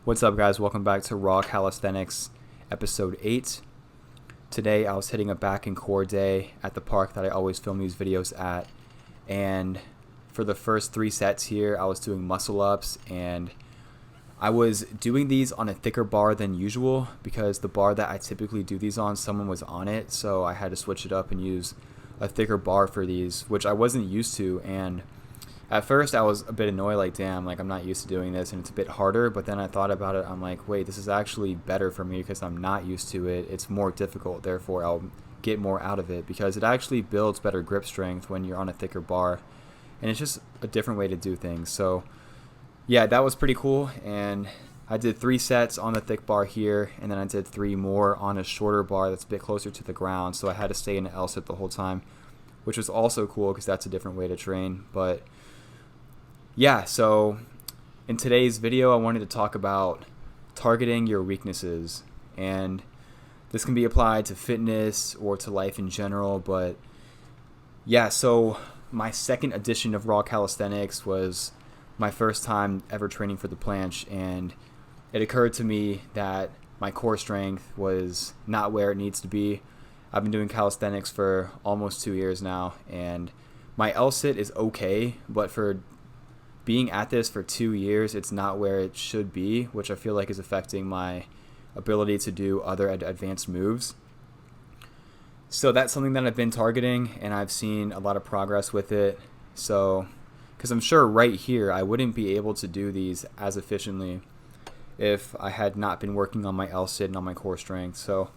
What's up, guys? Welcome back to Raw Calisthenics, episode 8. Today, I was hitting a back and core day at the park that I always film these videos at. And for the first 3 sets here, I was doing muscle ups, and I was doing these on a thicker bar than usual because the bar that I typically do these on, someone was on it. So I had to switch it up and use a thicker bar for these, which I wasn't used to. And at first, I was a bit annoyed, like, damn, like, I'm not used to doing this, and it's a bit harder, but then I thought about it, I'm like, wait, this is actually better for me because I'm not used to it. It's more difficult, therefore, I'll get more out of it because it actually builds better grip strength when you're on a thicker bar, and it's just a different way to do things. So, yeah, that was pretty cool, and I did 3 sets on the thick bar here, and then I did 3 more on a shorter bar that's a bit closer to the ground, so I had to stay in an L-sit the whole time, which was also cool because that's a different way to train, but yeah, so in today's video, I wanted to talk about targeting your weaknesses, and this can be applied to fitness or to life in general, but yeah, so my second edition of Raw Calisthenics was my first time ever training for the planche, and it occurred to me that my core strength was not where it needs to be. I've been doing calisthenics for almost 2 years now, and my L-sit is okay, but for being at this for 2 years, it's not where it should be, which I feel like is affecting my ability to do other advanced moves. So that's something that I've been targeting, and I've seen a lot of progress with it. So, because I'm sure right here, I wouldn't be able to do these as efficiently if I had not been working on my L-sit and on my core strength. So,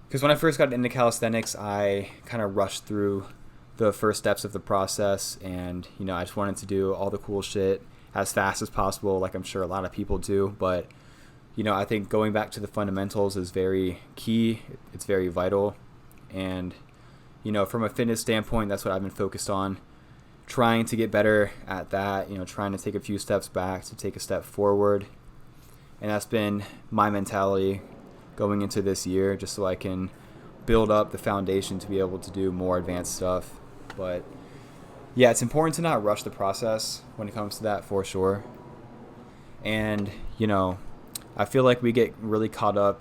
because when I first got into calisthenics, I kind of rushed through the first steps of the process, and I just wanted to do all the cool shit as fast as possible, like I'm sure a lot of people do. But I think going back to the fundamentals is very key. It's very vital, and from a fitness standpoint, that's what I've been focused on, trying to get better at that, trying to take a few steps back to take a step forward. And that's been my mentality going into this year, just so I can build up the foundation to be able to do more advanced stuff. But yeah, it's important to not rush the process when it comes to that, for sure. And I feel like we get really caught up,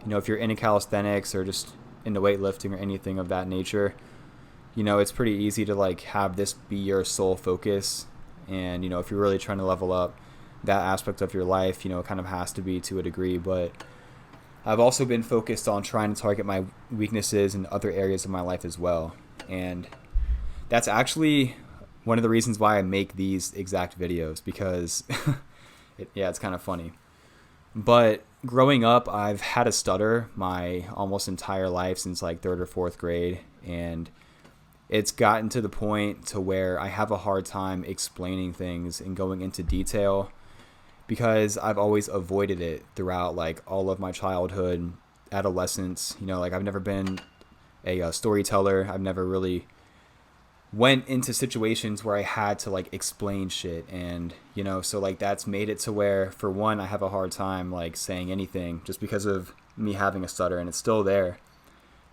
if you're into calisthenics or just into weightlifting or anything of that nature, it's pretty easy to like have this be your sole focus. And if you're really trying to level up that aspect of your life, it kind of has to be to a degree. But I've also been focused on trying to target my weaknesses in other areas of my life as well. And that's actually one of the reasons why I make these exact videos, because it's kind of funny. But growing up, I've had a stutter my almost entire life since like 3rd or 4th grade. And it's gotten to the point to where I have a hard time explaining things and going into detail, because I've always avoided it throughout like all of my childhood, adolescence. Like I've never been a storyteller. I've never really went into situations where I had to like explain shit, and so like that's made it to where, for one, I have a hard time like saying anything just because of me having a stutter, and it's still there.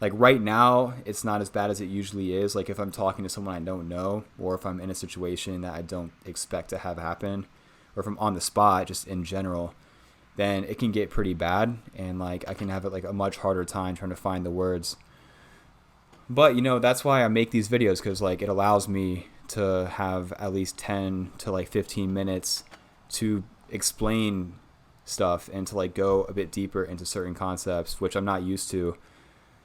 Like right now, it's not as bad as it usually is. Like if I'm talking to someone I don't know, or if I'm in a situation that I don't expect to have happen, or if I'm on the spot, just in general, then it can get pretty bad, and like I can have it like a much harder time trying to find the words. But that's why I make these videos, because like it allows me to have at least 10 to like 15 minutes to explain stuff and to like go a bit deeper into certain concepts, which I'm not used to.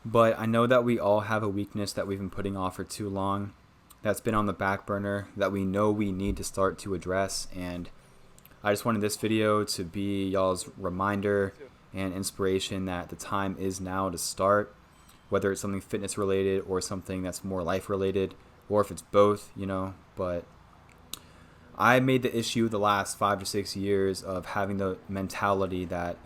But I know that we all have a weakness that we've been putting off for too long, that's been on the back burner, that we know we need to start to address. And I just wanted this video to be y'all's reminder and inspiration that the time is now to start, whether it's something fitness related or something that's more life related, or if it's both, But I made the issue the last 5 to 6 years of having the mentality that,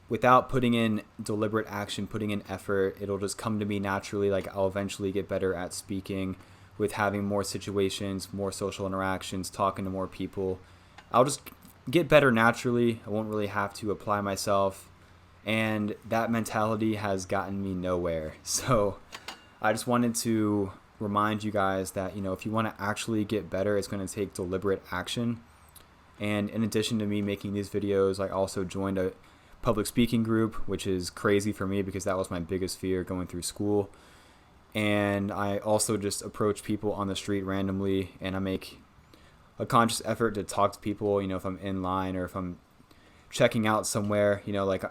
without putting in deliberate action, putting in effort, it'll just come to me naturally. Like I'll eventually get better at speaking, with having more situations, more social interactions, talking to more people. I'll just get better naturally. I won't really have to apply myself. And that mentality has gotten me nowhere. So I just wanted to remind you guys that, if you want to actually get better, it's going to take deliberate action. And in addition to me making these videos, I also joined a public speaking group, which is crazy for me because that was my biggest fear going through school. And I also just approach people on the street randomly, and I make a conscious effort to talk to people, if I'm in line or if I'm checking out somewhere, like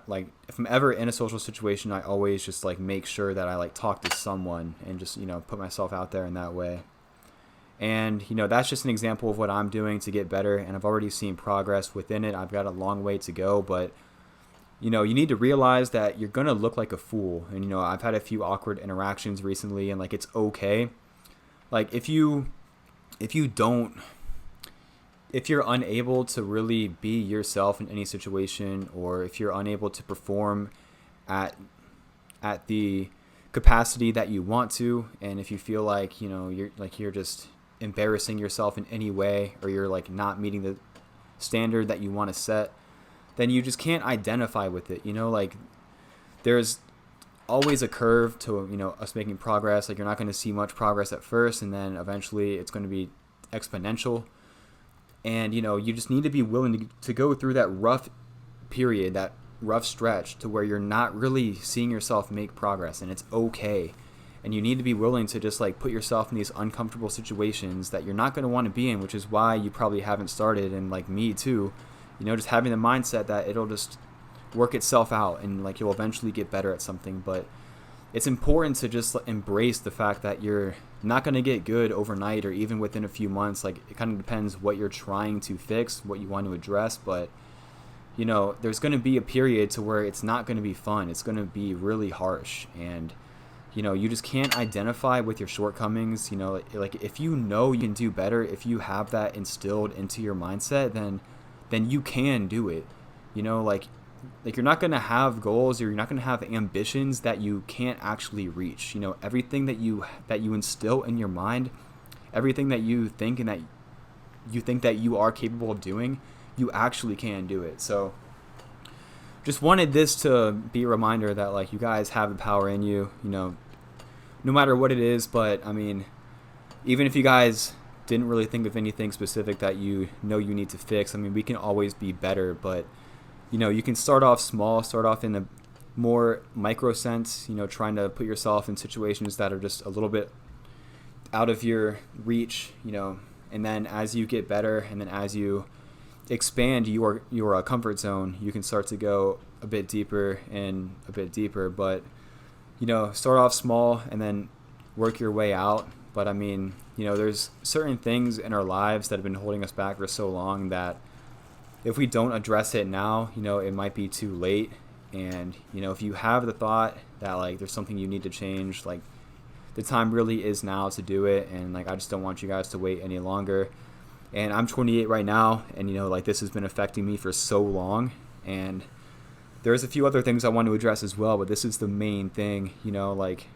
if I'm ever in a social situation, I always just like make sure that I like talk to someone and just, put myself out there in that way. And, that's just an example of what I'm doing to get better. And I've already seen progress within it. I've got a long way to go, but you need to realize that you're going to look like a fool. And, I've had a few awkward interactions recently, and like, it's okay. Like if you're unable to really be yourself in any situation, or if you're unable to perform at the capacity that you want to, and if you feel like, you're just embarrassing yourself in any way, or you're like not meeting the standard that you want to set, then you just can't identify with it. Like there's always a curve to, us making progress. Like you're not going to see much progress at first, and then eventually it's going to be exponential. And, you just need to be willing to go through that rough period, that rough stretch to where you're not really seeing yourself make progress, and it's okay. And you need to be willing to just like put yourself in these uncomfortable situations that you're not going to want to be in, which is why you probably haven't started. And like me too, just having the mindset that it'll just work itself out and like you'll eventually get better at something. But it's important to just embrace the fact that you're not going to get good overnight or even within a few months. Like it kind of depends what you're trying to fix, what you want to address. But, there's going to be a period to where it's not going to be fun. It's going to be really harsh. And, you just can't identify with your shortcomings. Like if you can do better, if you have that instilled into your mindset, then you can do it. Like you're not going to have goals, or you're not going to have ambitions that you can't actually reach. Everything that you instill in your mind, everything that you think and that you think that you are capable of doing, you actually can do it. So just wanted this to be a reminder that like you guys have the power in you, no matter what it is. But I mean, even if you guys didn't really think of anything specific that you need to fix, I mean, we can always be better. But you can start off small, start off in a more micro sense, trying to put yourself in situations that are just a little bit out of your reach, and then as you get better and then as you expand your comfort zone, you can start to go a bit deeper and a bit deeper. But, start off small and then work your way out. But I mean, there's certain things in our lives that have been holding us back for so long that if we don't address it now, it might be too late. And, if you have the thought that like there's something you need to change, like the time really is now to do it. And like, I just don't want you guys to wait any longer. And I'm 28 right now, and like this has been affecting me for so long. And there's a few other things I want to address as well, but this is the main thing. Like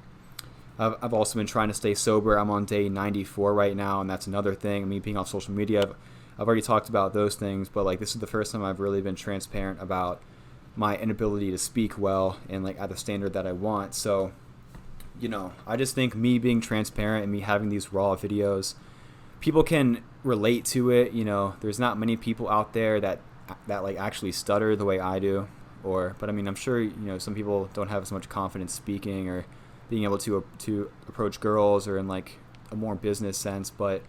I've also been trying to stay sober. I'm on day 94 right now, and that's another thing. Me being off social media, I've already talked about those things, but like this is the first time I've really been transparent about my inability to speak well and like at the standard that I want. So, I just think me being transparent and me having these raw videos, people can relate to it. There's not many people out there that like actually stutter the way I do, but I mean, I'm sure, some people don't have as much confidence speaking or being able to approach girls or in like a more business sense. But,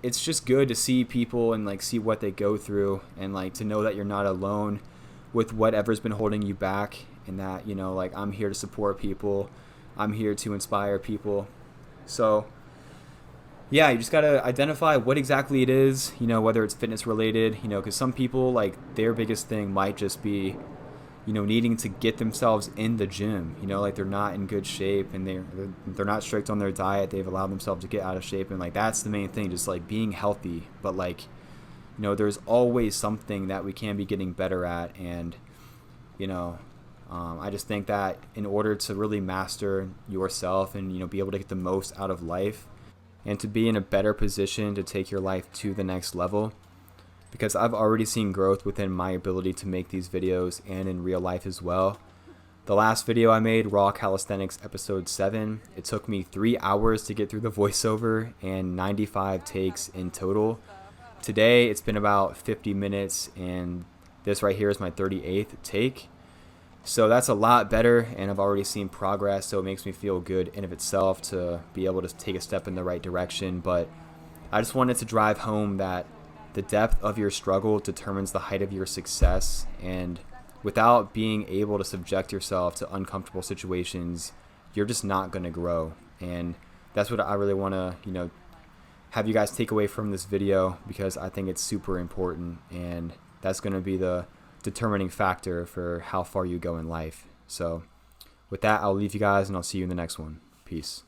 it's just good to see people and like see what they go through, and like to know that you're not alone with whatever's been holding you back, and that, like I'm here to support people. I'm here to inspire people. So yeah, you just got to identify what exactly it is, whether it's fitness related, because some people, like their biggest thing might just be, needing to get themselves in the gym, like they're not in good shape and they're not strict on their diet. They've allowed themselves to get out of shape. And like, that's the main thing, just like being healthy. But like, there's always something that we can be getting better at. And, I just think that in order to really master yourself and, be able to get the most out of life and to be in a better position to take your life to the next level, because I've already seen growth within my ability to make these videos and in real life as well. The last video I made, Raw Calisthenics episode 7, it took me 3 hours to get through the voiceover and 95 takes in total. today it's been about 50 minutes, and this right here is my 38th take. So that's a lot better, and I've already seen progress, so it makes me feel good in of itself to be able to take a step in the right direction. But I just wanted to drive home that the depth of your struggle determines the height of your success, and without being able to subject yourself to uncomfortable situations, you're just not going to grow. And that's what I really want to, have you guys take away from this video, because I think it's super important, and that's going to be the determining factor for how far you go in life. So with that, I'll leave you guys, and I'll see you in the next one. Peace.